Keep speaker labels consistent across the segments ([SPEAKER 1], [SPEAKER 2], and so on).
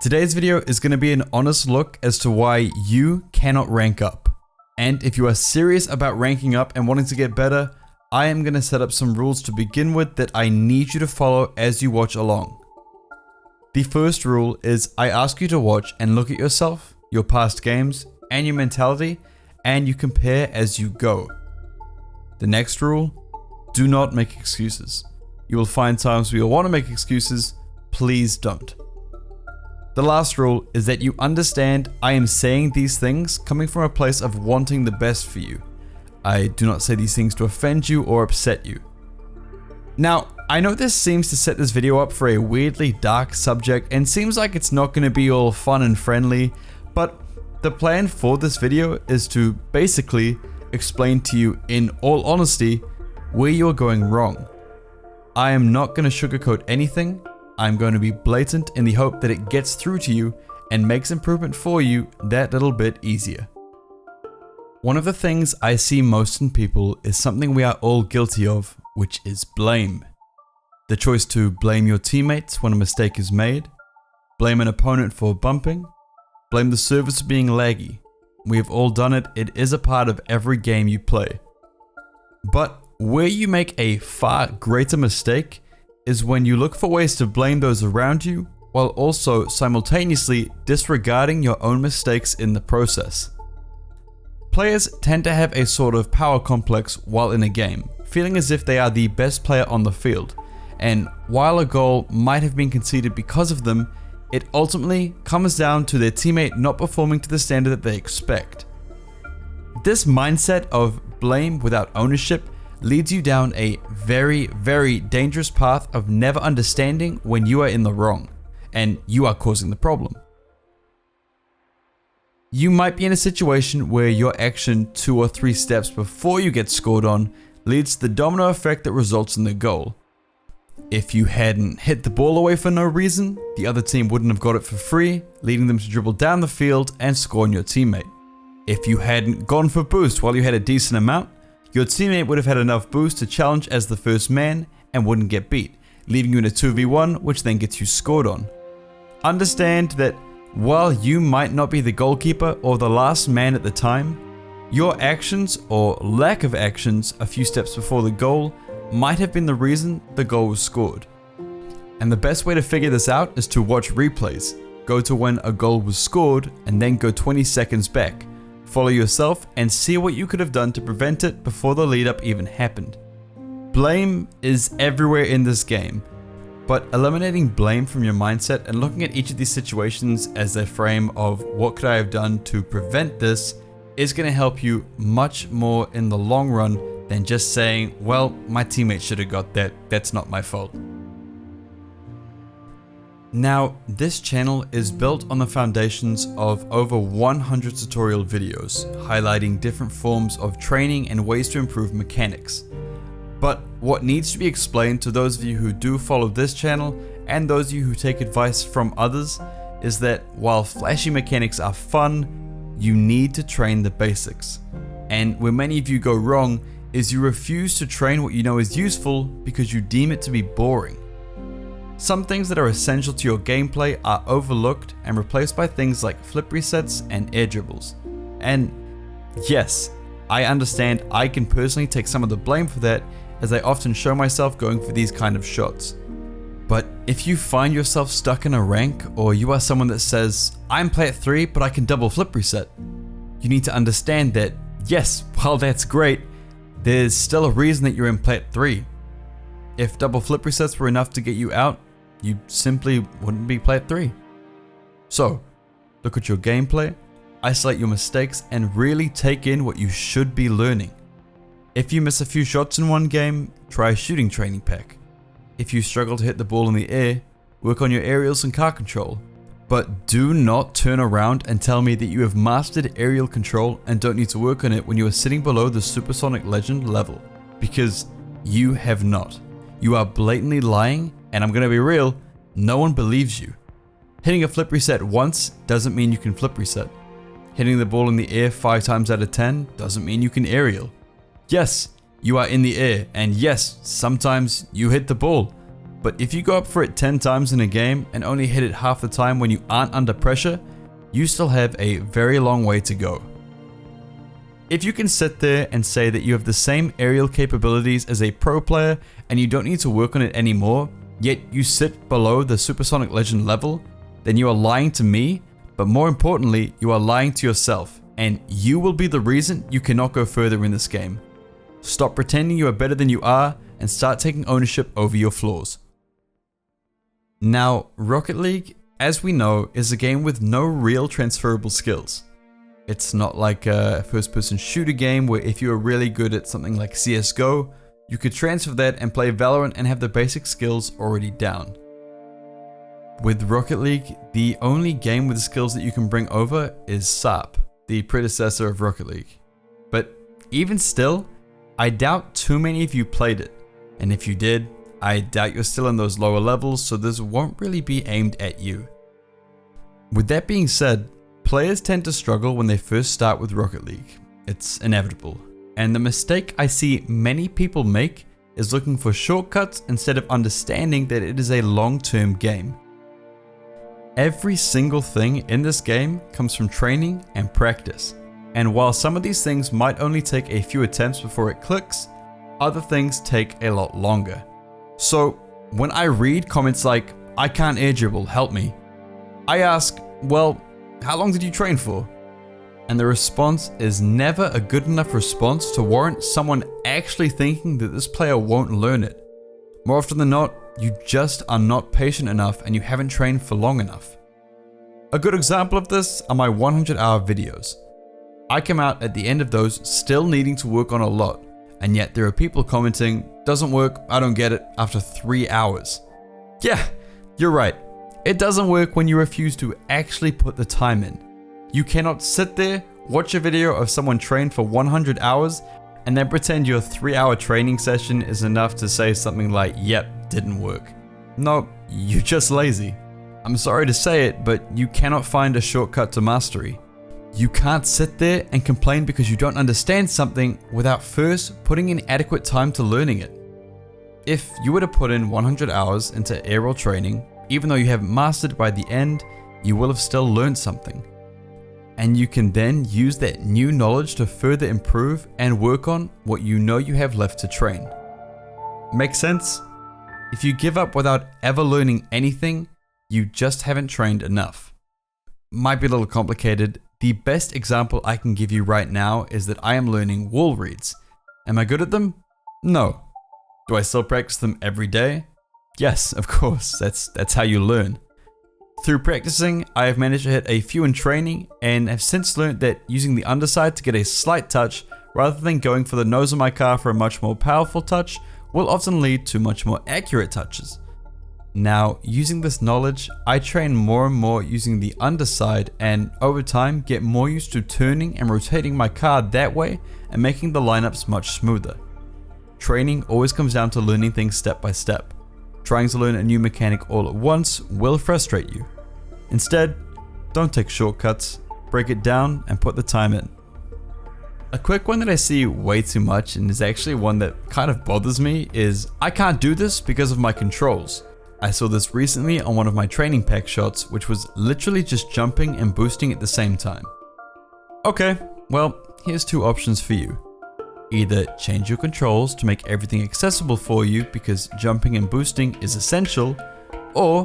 [SPEAKER 1] Today's video is going to be an honest look as to why you cannot rank up. And if you are serious about ranking up and wanting to get better, I am going to set up some rules to begin with that I need you to follow as you watch along. The first rule is I ask you to watch and look at yourself, your past games, and your mentality, and you compare as you go. The next rule, do not make excuses. You will find times where you'll want to make excuses, please don't. The last rule is that you understand I am saying these things coming from a place of wanting the best for you. I do not say these things to offend you or upset you. Now, I know this seems to set this video up for a weirdly dark subject and seems like it's not going to be all fun and friendly, but the plan for this video is to basically explain to you in all honesty where you're going wrong. I am not going to sugarcoat anything. I'm going to be blatant in the hope that it gets through to you and makes improvement for you that little bit easier. One of the things I see most in people is something we are all guilty of, which is blame. The choice to blame your teammates when a mistake is made, blame an opponent for bumping, blame the servers for being laggy. We have all done it, it is a part of every game you play. But where you make a far greater mistake is when you look for ways to blame those around you while also simultaneously disregarding your own mistakes in the process. Players tend to have a sort of power complex while in a game, feeling as if they are the best player on the field, and while a goal might have been conceded because of them, it ultimately comes down to their teammate not performing to the standard that they expect. This mindset of blame without ownership leads you down a very, very dangerous path of never understanding when you are in the wrong, and you are causing the problem. You might be in a situation where your action 2 or 3 steps before you get scored on leads to the domino effect that results in the goal. If you hadn't hit the ball away for no reason, the other team wouldn't have got it for free, leading them to dribble down the field and score on your teammate. If you hadn't gone for boost while you had a decent amount, your teammate would have had enough boost to challenge as the first man and wouldn't get beat, leaving you in a 2v1 which then gets you scored on. Understand that while you might not be the goalkeeper or the last man at the time, your actions or lack of actions a few steps before the goal might have been the reason the goal was scored. And the best way to figure this out is to watch replays. Go to when a goal was scored and then go 20 seconds back. Follow yourself and see what you could have done to prevent it before the lead up even happened. Blame is everywhere in this game, but eliminating blame from your mindset and looking at each of these situations as a frame of what could I have done to prevent this is going to help you much more in the long run than just saying, well, my teammate should have got that, that's not my fault. Now, this channel is built on the foundations of over 100 tutorial videos, highlighting different forms of training and ways to improve mechanics. But what needs to be explained to those of you who do follow this channel and those of you who take advice from others is that while flashy mechanics are fun, you need to train the basics. And where many of you go wrong is you refuse to train what you know is useful because you deem it to be boring. Some things that are essential to your gameplay are overlooked and replaced by things like flip resets and air dribbles. And yes, I understand I can personally take some of the blame for that as I often show myself going for these kind of shots. But if you find yourself stuck in a rank or you are someone that says, I'm plat 3 but I can double flip reset, you need to understand that yes, while that's great, there's still a reason that you're in plat 3. If double flip resets were enough to get you out, you simply wouldn't be plat 3. So, look at your gameplay, isolate your mistakes, and really take in what you should be learning. If you miss a few shots in one game, try a shooting training pack. If you struggle to hit the ball in the air, work on your aerials and car control. But do not turn around and tell me that you have mastered aerial control and don't need to work on it when you are sitting below the Supersonic Legend level. Because you have not. You are blatantly lying, and I'm gonna be real, no one believes you. Hitting a flip reset once doesn't mean you can flip reset. Hitting the ball in the air 5 times out of 10 doesn't mean you can aerial. Yes, you are in the air, and yes, sometimes you hit the ball. But if you go up for it 10 times in a game and only hit it half the time when you aren't under pressure, you still have a very long way to go. If you can sit there and say that you have the same aerial capabilities as a pro player and you don't need to work on it anymore, yet you sit below the Supersonic Legend level, then you are lying to me, but more importantly, you are lying to yourself, and you will be the reason you cannot go further in this game. Stop pretending you are better than you are and start taking ownership over your flaws. Now, Rocket League, as we know, is a game with no real transferable skills. It's not like a first-person shooter game where if you are really good at something like CSGO, you could transfer that and play Valorant and have the basic skills already down. With Rocket League, the only game with the skills that you can bring over is SARP, the predecessor of Rocket League. But even still, I doubt too many of you played it, and if you did, I doubt you're still in those lower levels, so this won't really be aimed at you. With that being said, players tend to struggle when they first start with Rocket League. It's inevitable, and the mistake I see many people make is looking for shortcuts instead of understanding that it is a long-term game. Every single thing in this game comes from training and practice, and while some of these things might only take a few attempts before it clicks, other things take a lot longer. So when I read comments like, "I can't air dribble, help me," I ask, well, how long did you train for? And the response is never a good enough response to warrant someone actually thinking that this player won't learn it. More often than not, you just are not patient enough and you haven't trained for long enough. A good example of this are my 100-hour videos. I come out at the end of those still needing to work on a lot, and yet there are people commenting, "Doesn't work, I don't get it," after 3 hours. Yeah, you're right. It doesn't work when you refuse to actually put the time in. You cannot sit there, watch a video of someone train for 100 hours, and then pretend your 3-hour training session is enough to say something like, "Yep, didn't work." No, you're just lazy. I'm sorry to say it, but you cannot find a shortcut to mastery. You can't sit there and complain because you don't understand something without first putting in adequate time to learning it. If you were to put in 100 hours into aerial training, even though you haven't mastered by the end, you will have still learned something. And you can then use that new knowledge to further improve and work on what you know you have left to train. Make sense? If you give up without ever learning anything, you just haven't trained enough. Might be a little complicated. The best example I can give you right now is that I am learning wall reads. Am I good at them? No. Do I still practice them every day? Yes, of course, that's how you learn. Through practicing, I have managed to hit a few in training and have since learned that using the underside to get a slight touch rather than going for the nose of my car for a much more powerful touch will often lead to much more accurate touches. Now, using this knowledge, I train more and more using the underside and over time get more used to turning and rotating my car that way and making the lineups much smoother. Training always comes down to learning things step by step. Trying to learn a new mechanic all at once will frustrate you. Instead, don't take shortcuts, break it down and put the time in. A quick one that I see way too much and is actually one that kind of bothers me is, "I can't do this because of my controls." I saw this recently on one of my training pack shots, which was literally just jumping and boosting at the same time. Okay, well, here's two options for you. Either change your controls to make everything accessible for you because jumping and boosting is essential, or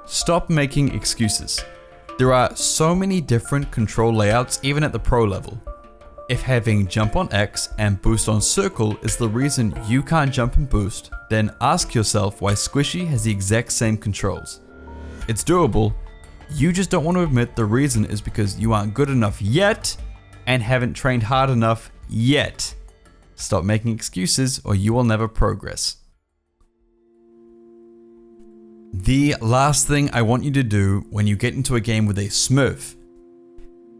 [SPEAKER 1] stop making excuses. There are so many different control layouts even at the pro level. If having jump on X and boost on circle is the reason you can't jump and boost, then ask yourself why Squishy has the exact same controls. It's doable, you just don't want to admit the reason is because you aren't good enough yet and haven't trained hard enough yet. Stop making excuses or you will never progress. The last thing I want you to do when you get into a game with a Smurf,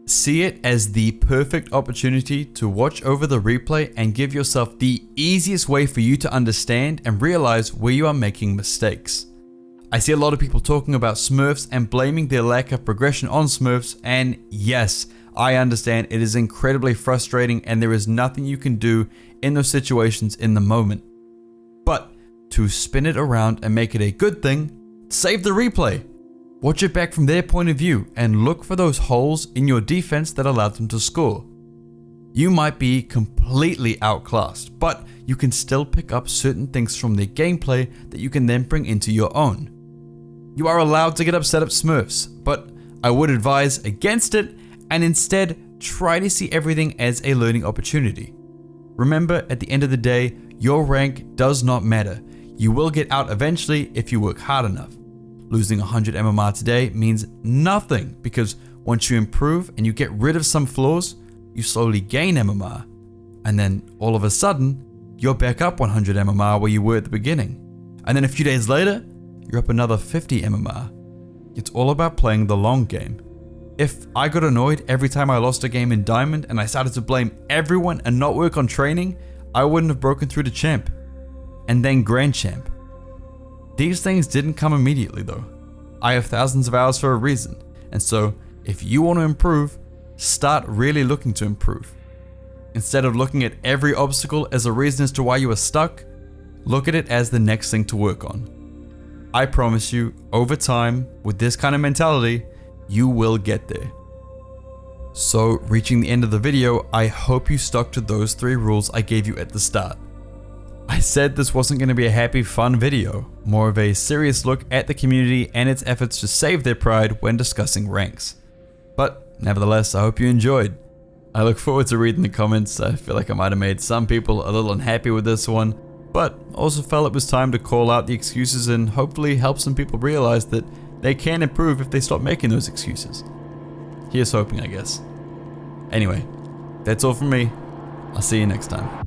[SPEAKER 1] see it as the perfect opportunity to watch over the replay and give yourself the easiest way for you to understand and realize where you are making mistakes. I see a lot of people talking about Smurfs and blaming their lack of progression on Smurfs, and yes, I understand it is incredibly frustrating and there is nothing you can do in those situations in the moment. But to spin it around and make it a good thing, save the replay. Watch it back from their point of view and look for those holes in your defense that allowed them to score. You might be completely outclassed, but you can still pick up certain things from their gameplay that you can then bring into your own. You are allowed to get upset at Smurfs, but I would advise against it and instead try to see everything as a learning opportunity. Remember, at the end of the day, your rank does not matter. You will get out eventually if you work hard enough. Losing 100 MMR today means nothing because once you improve and you get rid of some flaws, you slowly gain MMR. And then all of a sudden, you're back up 100 MMR where you were at the beginning. And then a few days later, you're up another 50 MMR. It's all about playing the long game. If I got annoyed every time I lost a game in Diamond and I started to blame everyone and not work on training, I wouldn't have broken through to Champ. And then Grand Champ. These things didn't come immediately though. I have thousands of hours for a reason. And so, if you want to improve, start really looking to improve. Instead of looking at every obstacle as a reason as to why you are stuck, look at it as the next thing to work on. I promise you, over time, with this kind of mentality, you will get there. So, reaching the end of the video, I hope you stuck to those 3 rules I gave you at the start. I said this wasn't going to be a happy, fun video, more of a serious look at the community and its efforts to save their pride when discussing ranks. But nevertheless, I hope you enjoyed. I look forward to reading the comments. I feel like I might have made some people a little unhappy with this one, but also felt it was time to call out the excuses and hopefully help some people realize that they can improve if they stop making those excuses. Here's hoping, I guess. Anyway, that's all from me. I'll see you next time.